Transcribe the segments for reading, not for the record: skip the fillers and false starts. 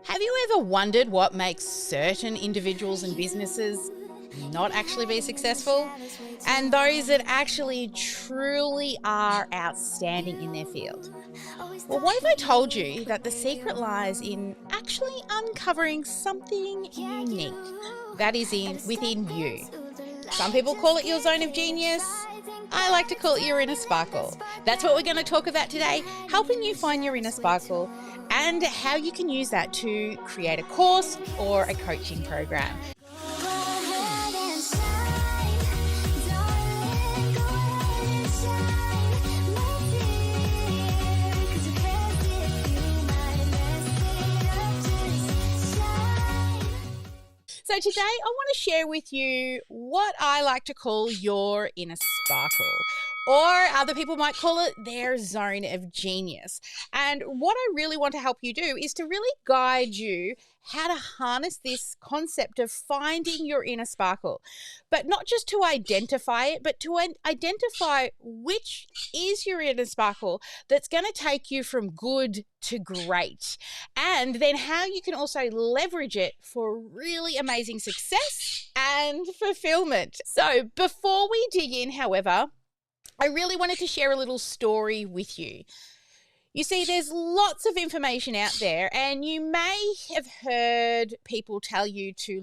Have you ever wondered what makes certain individuals and businesses not actually be successful? And those that actually truly are outstanding in their field? Well, what if I told you that the secret lies in actually uncovering something unique that is within you? Some people call it your zone of genius. I like to call it your inner sparkle. That's what we're going to talk about today, helping you find your inner sparkle and how you can use that to create a course or a coaching program. So today I want to share with you what I like to call your inner sparkle, or other people might call it their zone of genius. And what I really want to help you do is to really guide you how to harness this concept of finding your inner sparkle, but not just to identify it, but to identify which is your inner sparkle that's going to take you from good to great, and then how you can also leverage it for really amazing success and fulfillment. So before we dig in, however, I really wanted to share a little story with you. You see, there's lots of information out there, and you may have heard people tell you to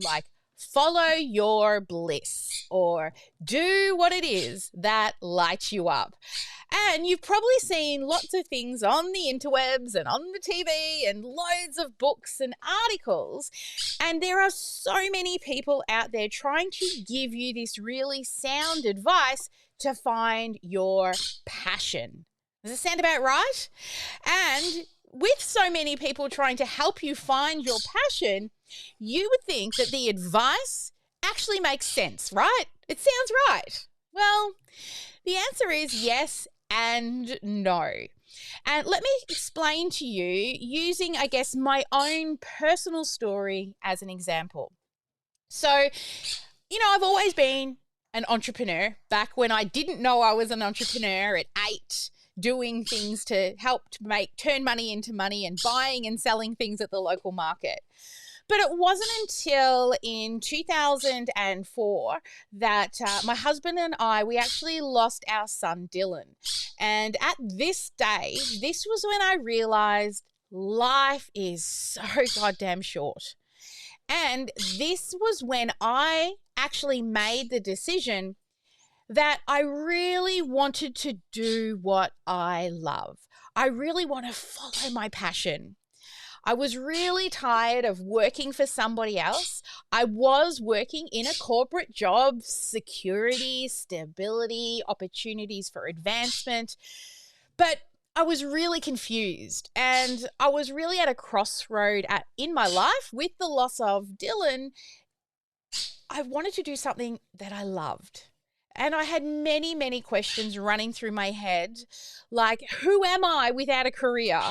follow your bliss or do what it is that lights you up. And you've probably seen lots of things on the interwebs and on the TV and loads of books and articles. And there are so many people out there trying to give you this really sound advice to find your passion. Does it sound about right? And with so many people trying to help you find your passion, you would think that the advice actually makes sense, right? It sounds right. Well, the answer is yes and no. And let me explain to you using, I guess, my own personal story as an example. So, I've always been an entrepreneur. Back when I didn't know I was an entrepreneur at 8, doing things to help to turn money into money and buying and selling things at the local market. But it wasn't until in 2004 that my husband and we actually lost our son, Dylan. And at this stage, this was when I realized life is so goddamn short. And this was when I actually made the decision that I really wanted to do what I love. I really want to follow my passion. I was really tired of working for somebody else. I was working in a corporate job, security, stability, opportunities for advancement, but I was really confused, and I was really at a crossroad in my life with the loss of Dylan. I wanted to do something that I loved. And I had many, many questions running through my head, like, who am I without a career?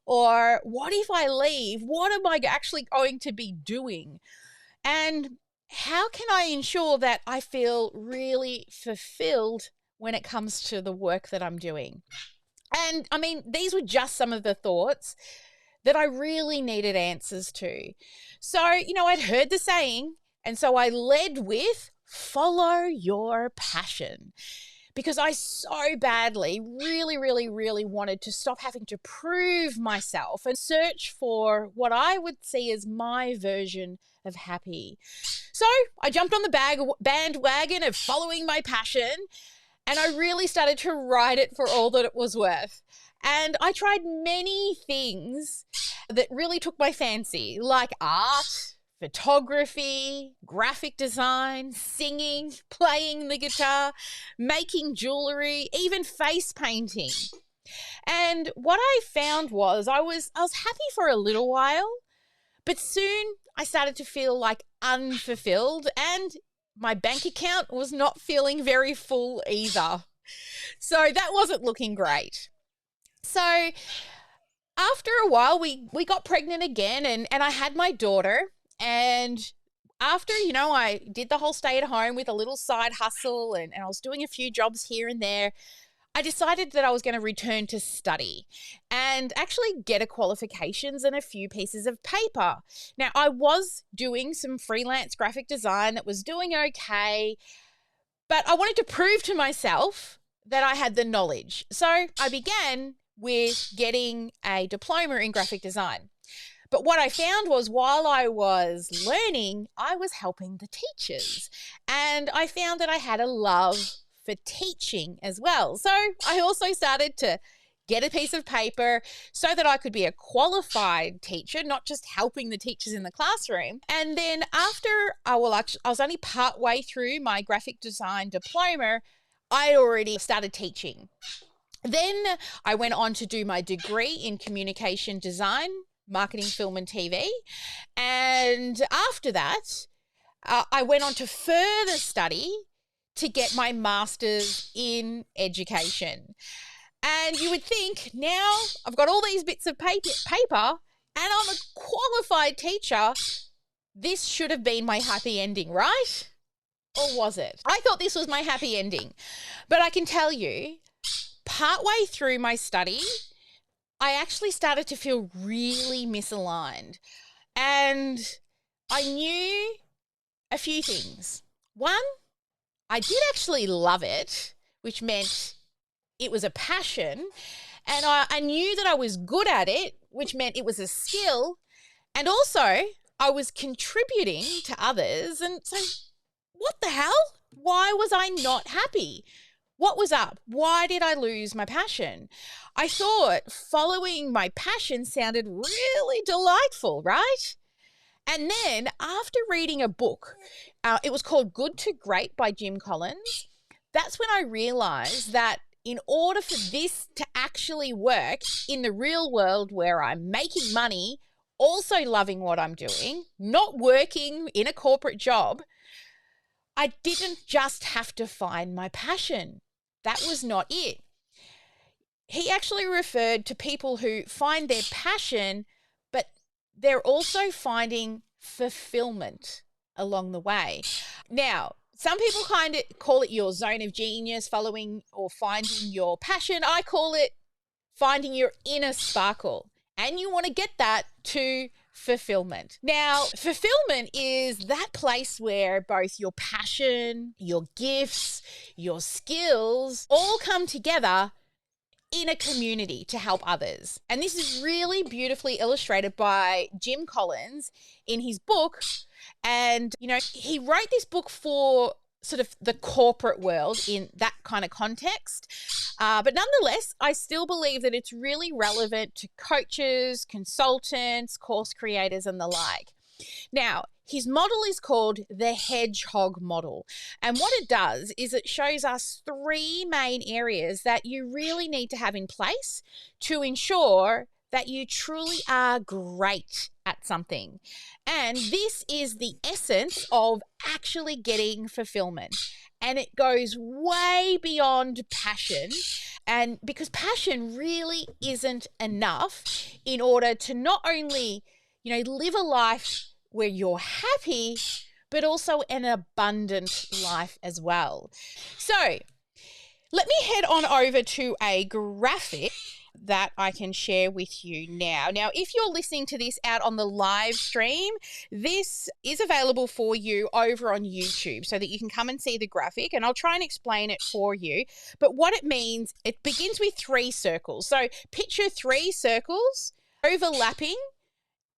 Or what if I leave? What am I actually going to be doing? And how can I ensure that I feel really fulfilled when it comes to the work that I'm doing? And I mean, these were just some of the thoughts that I really needed answers to. So, I'd heard the saying, and so I led with follow your passion, because I so badly, really, really, really wanted to stop having to prove myself and search for what I would see as my version of happy. So I jumped on the bandwagon of following my passion, and I really started to ride it for all that it was worth. And I tried many things that really took my fancy, like art, photography, graphic design, singing, playing the guitar, making jewelry, even face painting. And what I found was I was happy for a little while, but soon I started to feel unfulfilled, and my bank account was not feeling very full either. So that wasn't looking great. So after a while, we got pregnant again, and I had my daughter. And after, I did the whole stay at home with a little side hustle, and I was doing a few jobs here and there, I decided that I was going to return to study and actually get a qualifications and a few pieces of paper. Now, I was doing some freelance graphic design that was doing okay, but I wanted to prove to myself that I had the knowledge. So I began with getting a diploma in graphic design. But what I found was while I was learning, I was helping the teachers. And I found that I had a love for teaching as well. So I also started to get a piece of paper so that I could be a qualified teacher, not just helping the teachers in the classroom. And then after, I was only part way through my graphic design diploma, I already started teaching. Then I went on to do my degree in communication design, marketing, film and TV. And after that, I went on to further study to get my master's in education. And you would think, now I've got all these bits of paper and I'm a qualified teacher, this should have been my happy ending, right? Or was it? I thought this was my happy ending. But I can tell you, partway through my study, I actually started to feel really misaligned. And I knew a few things. One, I did actually love it, which meant it was a passion. And I knew that I was good at it, which meant it was a skill. And also, I was contributing to others. And so, what the hell? Why was I not happy? What was up? Why did I lose my passion? I thought following my passion sounded really delightful, right? And then after reading a book, it was called Good to Great by Jim Collins, that's when I realized that in order for this to actually work in the real world where I'm making money, also loving what I'm doing, not working in a corporate job, I didn't just have to find my passion. That was not it. He actually referred to people who find their passion, but they're also finding fulfillment along the way. Now, some people kind of call it your zone of genius, following or finding your passion. I call it finding your inner sparkle. And you want to get that to fulfillment. Now, fulfillment is that place where both your passion, your gifts, your skills all come together in a community to help others. And this is really beautifully illustrated by Jim Collins in his book. And, you know, he wrote this book for sort of the corporate world in that kind of context. But nonetheless, I still believe that it's really relevant to coaches, consultants, course creators, and the like. Now, his model is called the hedgehog model. And what it does is it shows us three main areas that you really need to have in place to ensure that you truly are great at something. And this is the essence of actually getting fulfillment. And it goes way beyond passion. And because passion really isn't enough in order to not only, live a life where you're happy, but also an abundant life as well. So let me head on over to a graphic that I can share with you now. Now, if you're listening to this out on the live stream, this is available for you over on YouTube so that you can come and see the graphic, and I'll try and explain it for you. But what it means, it begins with 3 circles. So picture 3 circles overlapping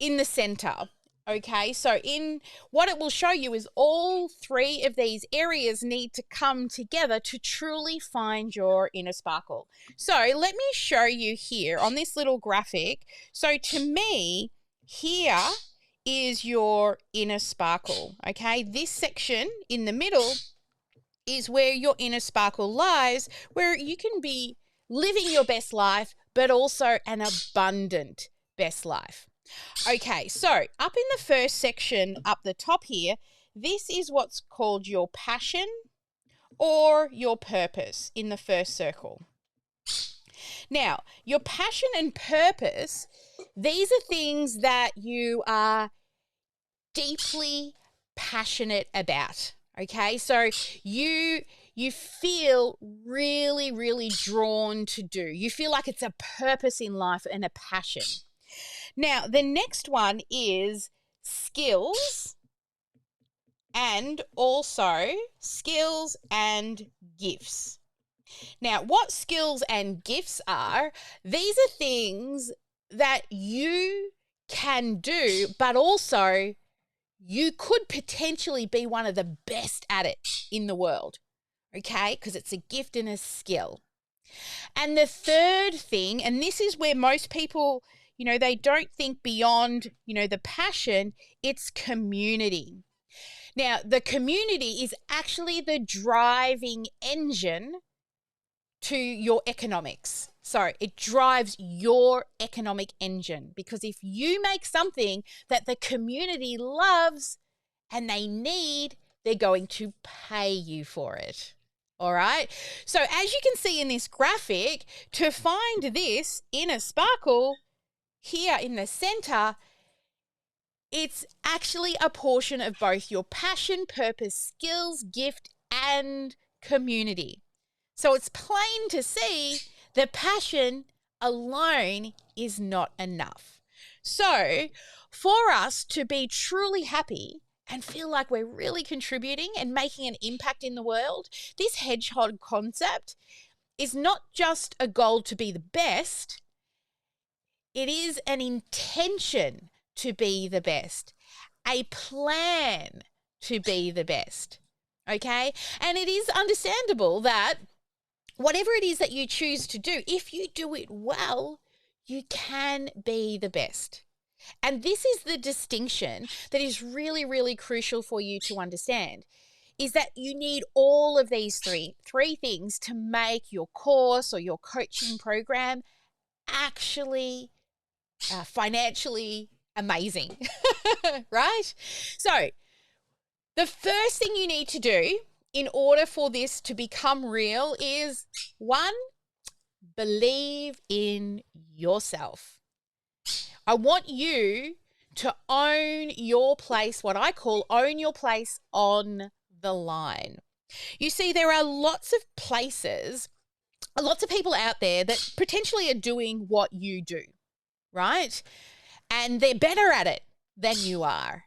in the center. Okay, so in what it will show you is all 3 of these areas need to come together to truly find your inner sparkle. So let me show you here on this little graphic. So to me, here is your inner sparkle. Okay, this section in the middle is where your inner sparkle lies, where you can be living your best life, but also an abundant best life. Okay, so up in the first section up the top here, this is what's called your passion or your purpose in the first circle. Now, your passion and purpose, these are things that you are deeply passionate about. Okay, so you you feel really, really drawn to do. You feel like it's a purpose in life and a passion. Now, the next one is skills and also skills and gifts. Now, what skills and gifts are, these are things that you can do, but also you could potentially be one of the best at it in the world, okay? Because it's a gift and a skill. And the third thing, and this is where most people, they don't think beyond, the passion, it's community. Now, the community is actually the driving engine to your economics. So it drives your economic engine, because if you make something that the community loves and they need, they're going to pay you for it. All right. So as you can see in this graphic, to find this inner sparkle here in the center, it's actually a portion of both your passion, purpose, skills, gift, and community. So it's plain to see the passion alone is not enough. So for us to be truly happy and feel like we're really contributing and making an impact in the world, this hedgehog concept is not just a goal to be the best, it is an intention to be the best, a plan to be the best, okay? And it is understandable that whatever it is that you choose to do, if you do it well, you can be the best. And this is the distinction that is really, really crucial for you to understand, is that you need all of these three things to make your course or your coaching program actually financially amazing, right? So the first thing you need to do in order for this to become real is, 1, believe in yourself. I want you to own your place, what I call own your place on the line. You see, there are lots of places, lots of people out there that potentially are doing what you do, right? And they're better at it than you are.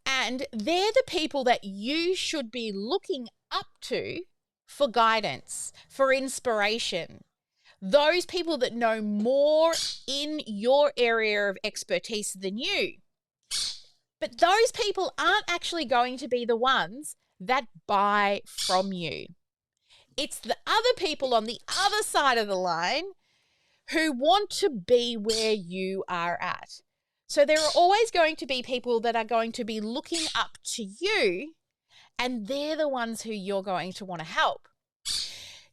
And they're the people that you should be looking up to for guidance, for inspiration. Those people that know more in your area of expertise than you. But those people aren't actually going to be the ones that buy from you. It's the other people on the other side of the line who want to be where you are at. So there are always going to be people that are going to be looking up to you, and they're the ones who you're going to want to help.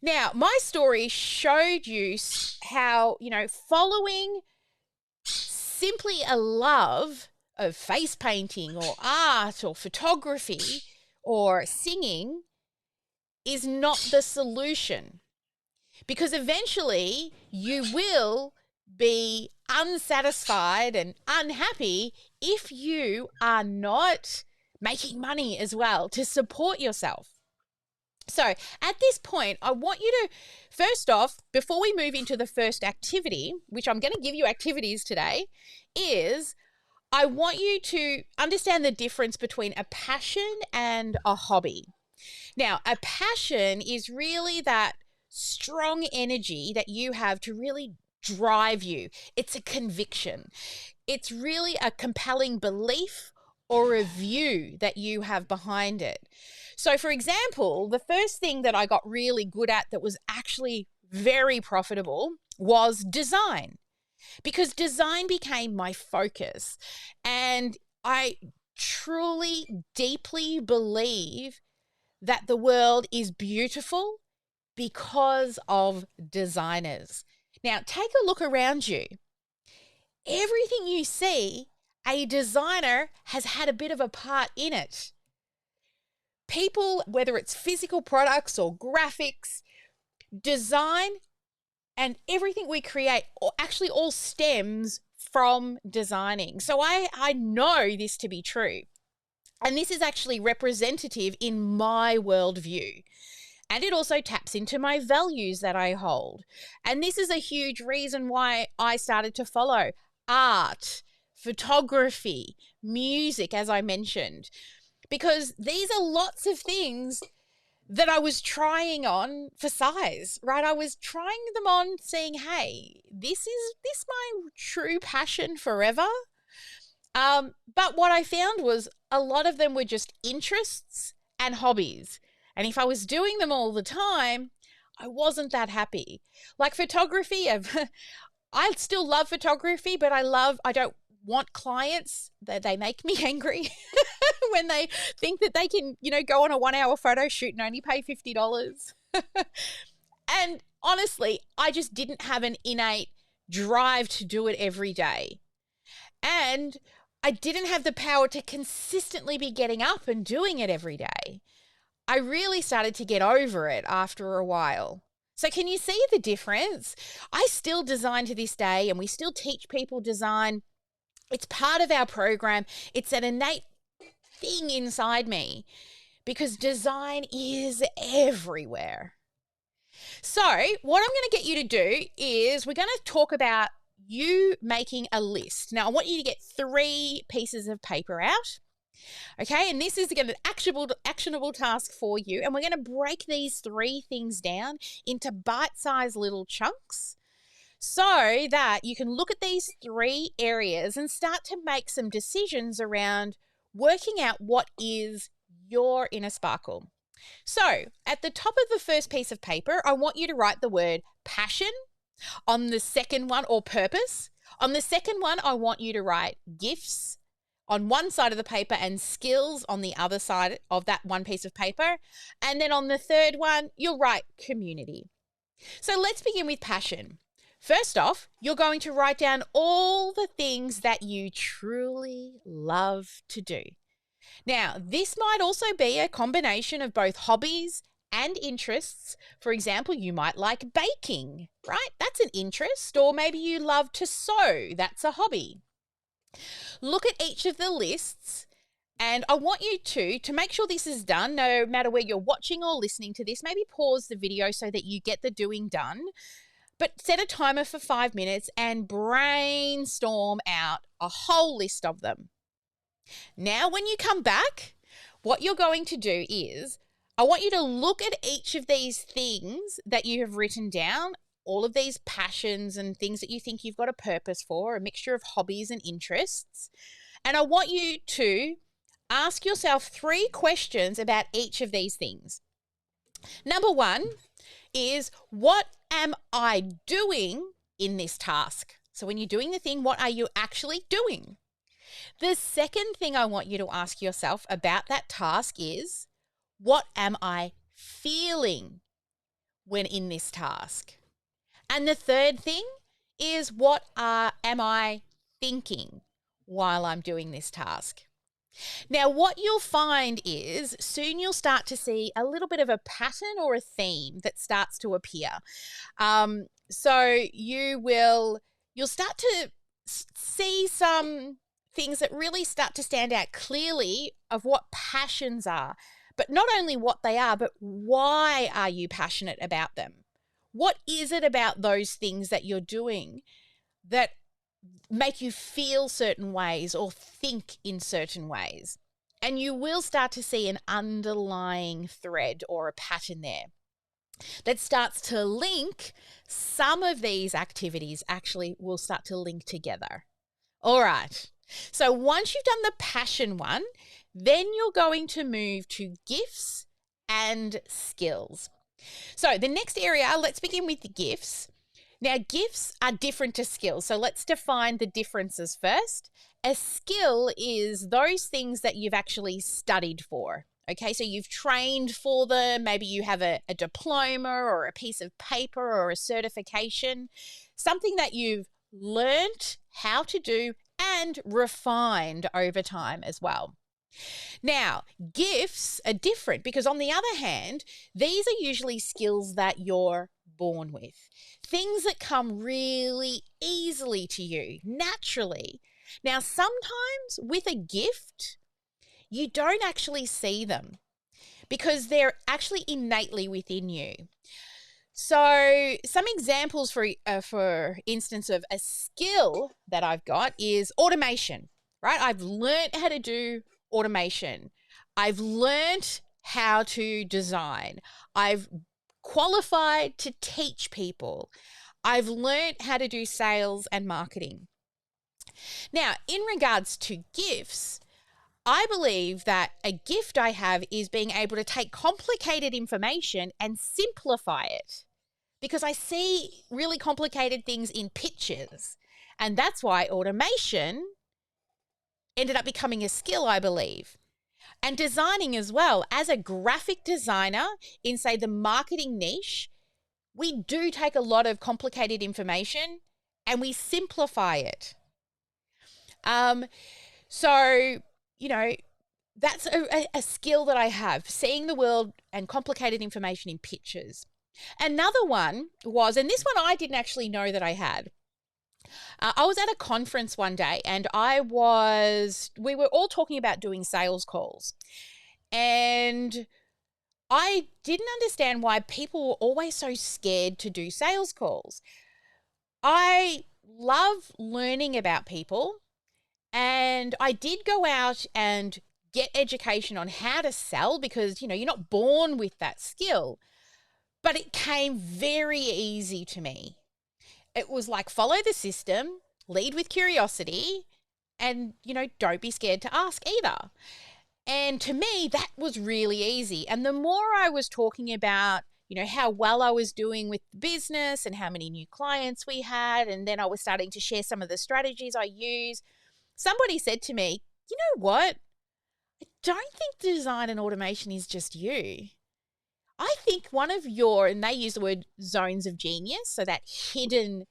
Now, my story showed you how, following simply a love of face painting or art or photography or singing is not the solution. Because eventually you will be unsatisfied and unhappy if you are not making money as well to support yourself. So at this point, I want you to, first off, before we move into the first activity, which I'm going to give you activities today, is I want you to understand the difference between a passion and a hobby. Now, a passion is really that strong energy that you have to really drive you. It's a conviction. It's really a compelling belief or a view that you have behind it. So, for example, the first thing that I got really good at that was actually very profitable was design, because design became my focus. And I truly, deeply believe that the world is beautiful because of designers. Now, take a look around you. Everything you see, a designer has had a bit of a part in it. People, whether it's physical products or graphics, design and everything we create actually all stems from designing. So I know this to be true. And this is actually representative in my worldview. And it also taps into my values that I hold. And this is a huge reason why I started to follow art, photography, music, as I mentioned, because these are lots of things that I was trying on for size, right? I was trying them on saying, hey, is this my true passion forever? But what I found was a lot of them were just interests and hobbies. And if I was doing them all the time, I wasn't that happy. Like photography, I still love photography, but I don't want clients that they make me angry when they think that they can, go on a 1-hour photo shoot and only pay $50. And honestly, I just didn't have an innate drive to do it every day. And I didn't have the power to consistently be getting up and doing it every day. I really started to get over it after a while. So can you see the difference? I still design to this day, and we still teach people design. It's part of our program. It's an innate thing inside me because design is everywhere. So what I'm going to get you to do is we're going to talk about you making a list. Now, I want you to get 3 pieces of paper out. Okay, and this is going to be an actionable task for you. And we're going to break these 3 things down into bite-sized little chunks so that you can look at these 3 areas and start to make some decisions around working out what is your inner sparkle. So at the top of the first piece of paper, I want you to write the word passion. On the second one, or purpose. On the second one, I want you to write gifts on one side of the paper and skills on the other side of that one piece of paper. And then on the third one, you'll write community. So let's begin with passion. First off, you're going to write down all the things that you truly love to do. Now, this might also be a combination of both hobbies and interests. For example, you might like baking, right? That's an interest. Or maybe you love to sew. That's a hobby. Look at each of the lists, and I want you to make sure this is done, no matter where you're watching or listening to this. Maybe pause the video so that you get the doing done. But set a timer for 5 minutes and brainstorm out a whole list of them. Now, when you come back, what you're going to do is I want you to look at each of these things that you have written down, all of these passions and things that you think you've got a purpose for, a mixture of hobbies and interests. And I want you to ask yourself 3 questions about each of these things. Number 1 is, what am I doing in this task? So when you're doing the thing, what are you actually doing? The second thing I want you to ask yourself about that task is, what am I feeling when in this task? And the third thing is, what am I thinking while I'm doing this task? Now, what you'll find is soon you'll start to see a little bit of a pattern or a theme that starts to appear. So you'll start to see some things that really start to stand out clearly of what passions are, but not only what they are, but why are you passionate about them? What is it about those things that you're doing that make you feel certain ways or think in certain ways? And you will start to see an underlying thread or a pattern there that starts to link. Some of these activities actually will start to link together. All right. So once you've done the passion one, then you're going to move to gifts and skills. So the next area, let's begin with the gifts. Now, gifts are different to skills. So let's define the differences first. A skill is those things that you've actually studied for. Okay, so you've trained for them. Maybe you have a diploma or a piece of paper or a certification, something that you've learnt how to do and refined over time as well. Now, gifts are different because, on the other hand, these are usually skills that you're born with, things that come really easily to you, naturally. Now, sometimes with a gift, you don't actually see them because they're actually innately within you. So some examples for instance of a skill that I've got is automation, right? I've learned how to do automation. I've learned how to design. I've qualified to teach people. I've learned how to do sales and marketing. Now, in regards to gifts, I believe that a gift I have is being able to take complicated information and simplify it, because I see really complicated things in pictures. And that's why automation ended up becoming a skill, I believe. And designing as well. As a graphic designer in, say, the marketing niche, we do take a lot of complicated information and we simplify it. So, you know, that's a skill that I have, seeing the world and complicated information in pictures. Another one was, and this one I didn't actually know that I had. I was at a conference one day and we were all talking about doing sales calls. And I didn't understand why people were always so scared to do sales calls. I love learning about people, and I did go out and get education on how to sell, because, you're not born with that skill. But it came very easy to me. It was like, follow the system, lead with curiosity, and, don't be scared to ask either. And to me, that was really easy. And the more I was talking about, how well I was doing with the business and how many new clients we had, and then I was starting to share some of the strategies I use, somebody said to me, you know what? I don't think design and automation is just you. I think one of and they use the word zones of genius, so that hidden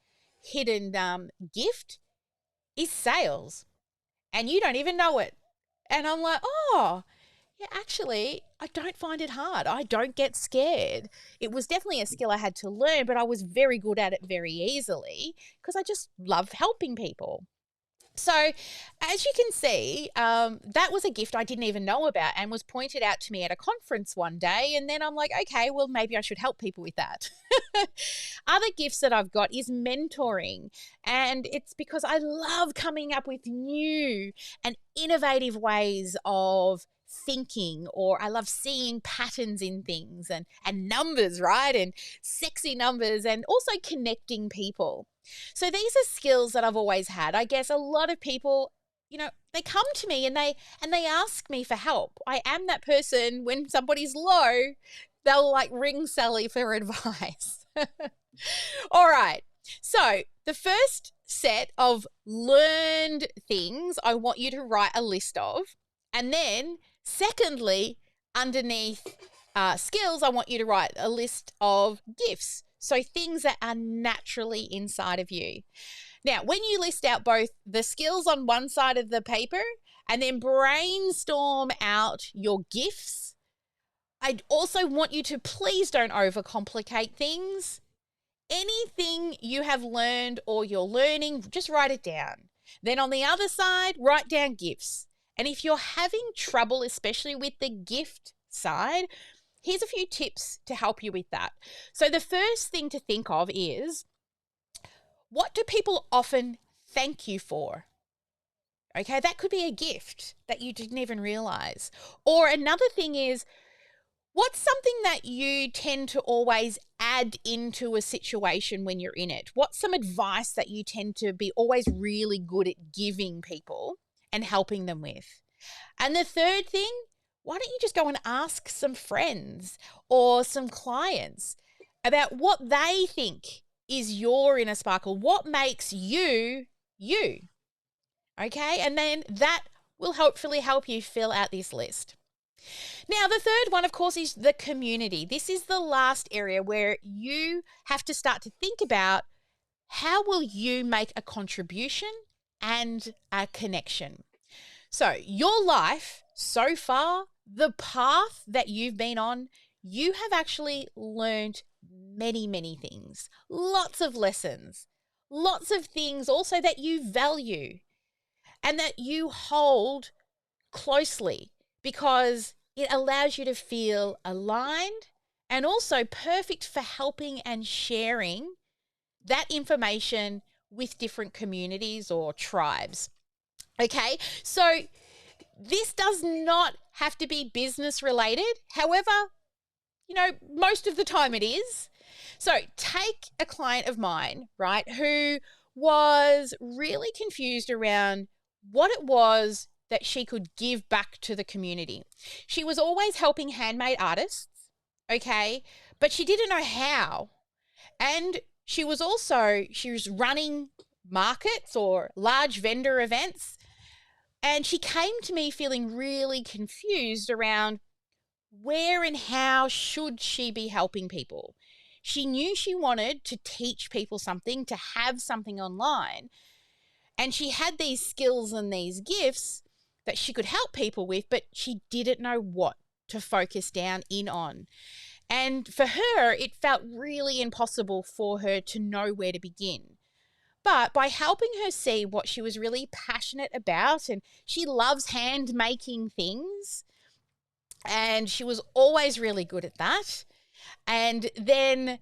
gift is sales, and you don't even know it. And I'm like, oh, yeah, actually, I don't find it hard. I don't get scared. It was definitely a skill I had to learn, but I was very good at it very easily because I just love helping people. So as you can see, that was a gift I didn't even know about and was pointed out to me at a conference one day. And then I'm like, okay, well, maybe I should help people with that. Other gifts that I've got is mentoring. And it's because I love coming up with new and innovative ways of thinking, or I love seeing patterns in things and numbers, right? And sexy numbers, and also connecting people. So these are skills that I've always had. I guess a lot of people, they come to me and they ask me for help. I am that person when somebody's low, they'll ring Sally for advice. All right. So the first set of learned things I want you to write a list of. And then secondly, underneath skills, I want you to write a list of gifts. So things that are naturally inside of you. Now, when you list out both the skills on one side of the paper and then brainstorm out your gifts, I'd also want you to please don't overcomplicate things. Anything you have learned or you're learning, just write it down. Then on the other side, write down gifts. And if you're having trouble, especially with the gift side, here's a few tips to help you with that. So the first thing to think of is, what do people often thank you for? Okay, that could be a gift that you didn't even realize. Or another thing is, what's something that you tend to always add into a situation when you're in it? What's some advice that you tend to be always really good at giving people and helping them with? And the third thing, why don't you just go and ask some friends or some clients about what they think is your inner sparkle? What makes you, you? Okay, and then that will hopefully help you fill out this list. Now, the third one, of course, is the community. This is the last area where you have to start to think about, how will you make a contribution and a connection? So your life so far, the path that you've been on, you have actually learned many, many things, lots of lessons, lots of things also that you value and that you hold closely, because it allows you to feel aligned and also perfect for helping and sharing that information with different communities or tribes. Okay, so this does not have to be business related. However, most of the time it is. So take a client of mine, right, who was really confused around what it was that she could give back to the community. She was always helping handmade artists, okay, but she didn't know how. And she was running markets or large vendor events. And she came to me feeling really confused around where and how should she be helping people. She knew she wanted to teach people something, to have something online. And she had these skills and these gifts that she could help people with, but she didn't know what to focus down in on. And for her, it felt really impossible for her to know where to begin. But by helping her see what she was really passionate about, and she loves hand making things, and she was always really good at that. And then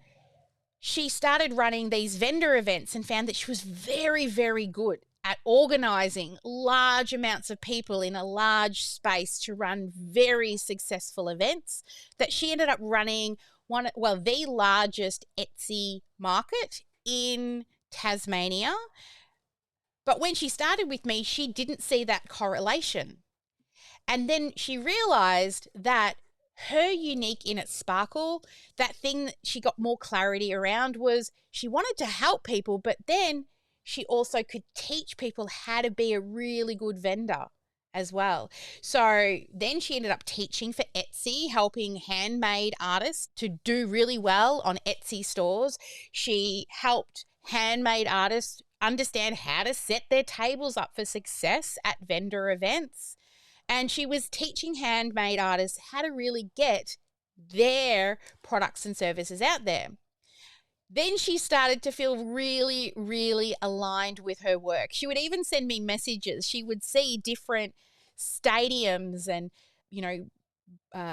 she started running these vendor events and found that she was very, very good at organizing large amounts of people in a large space to run very successful events, that she ended up running the largest Etsy market in Tasmania. But when she started with me, she didn't see that correlation. And then she realized that her unique Inner Sparkle, that thing that she got more clarity around, was she wanted to help people, but then she also could teach people how to be a really good vendor as well. So then she ended up teaching for Etsy, helping handmade artists to do really well on Etsy stores. She helped handmade artists understand how to set their tables up for success at vendor events. And she was teaching handmade artists how to really get their products and services out there. Then she started to feel really, really aligned with her work. She would even send me messages. She would see different stadiums and,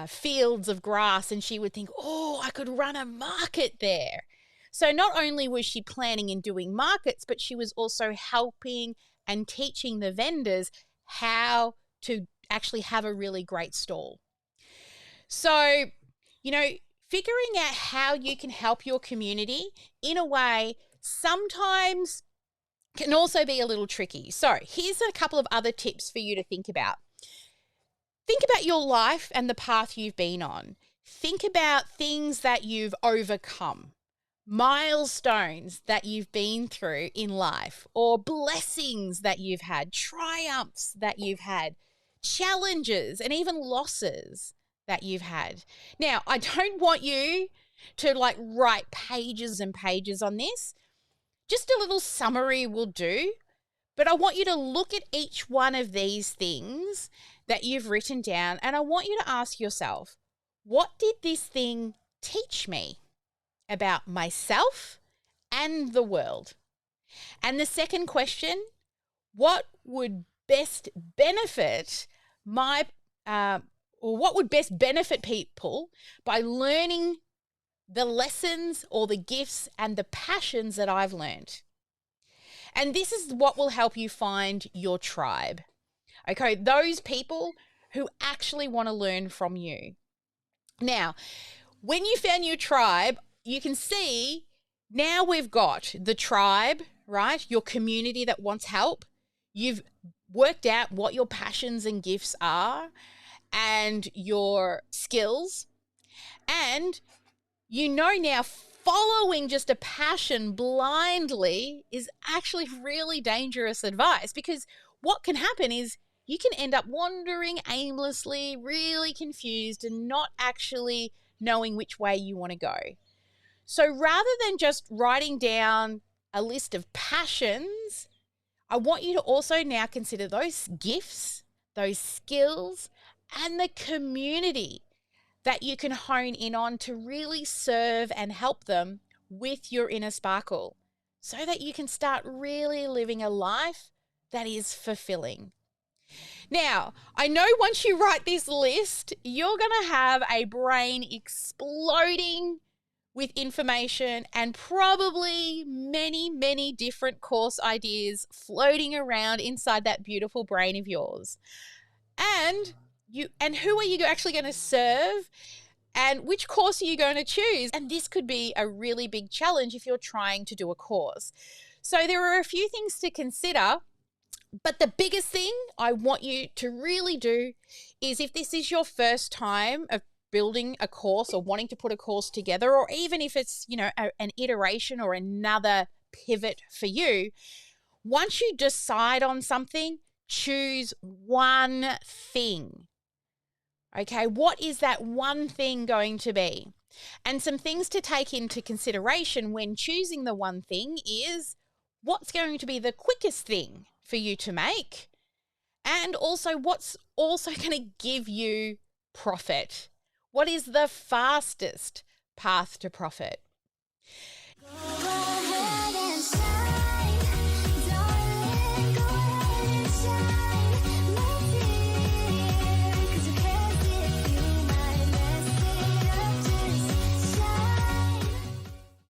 fields of grass, and she would think, oh, I could run a market there. So not only was she planning and doing markets, but she was also helping and teaching the vendors how to actually have a really great stall. So, figuring out how you can help your community in a way sometimes can also be a little tricky. So here's a couple of other tips for you to think about. Think about your life and the path you've been on. Think about things that you've overcome, milestones that you've been through in life, or blessings that you've had, triumphs that you've had, challenges, and even losses that you've had. Now, I don't want you to write pages and pages on this. Just a little summary will do. But I want you to look at each one of these things that you've written down, and I want you to ask yourself, what did this thing teach me about myself and the world? And the second question, what would best benefit what would best benefit people by learning the lessons or the gifts and the passions that I've learned? And this is what will help you find your tribe. Okay, those people who actually want to learn from you. Now, when you found your tribe, you can see now we've got the tribe, right? Your community that wants help. You've worked out what your passions and gifts are and your skills. And now following just a passion blindly is actually really dangerous advice, because what can happen is you can end up wandering aimlessly, really confused, and not actually knowing which way you want to go. So rather than just writing down a list of passions, I want you to also now consider those gifts, those skills, and the community that you can hone in on to really serve and help them with your inner sparkle, so that you can start really living a life that is fulfilling. Now, I know once you write this list, you're going to have a brain exploding with information and probably many, many different course ideas floating around inside that beautiful brain of yours. And who are you actually going to serve? And which course are you going to choose? And this could be a really big challenge if you're trying to do a course. So there are a few things to consider, but the biggest thing I want you to really do is, if this is your first time of building a course or wanting to put a course together, or even if it's, an iteration or another pivot for you, once you decide on something, choose one thing. Okay, what is that one thing going to be? And some things to take into consideration when choosing the one thing is, what's going to be the quickest thing for you to make? And also, what's also going to give you profit? What is the fastest path to profit?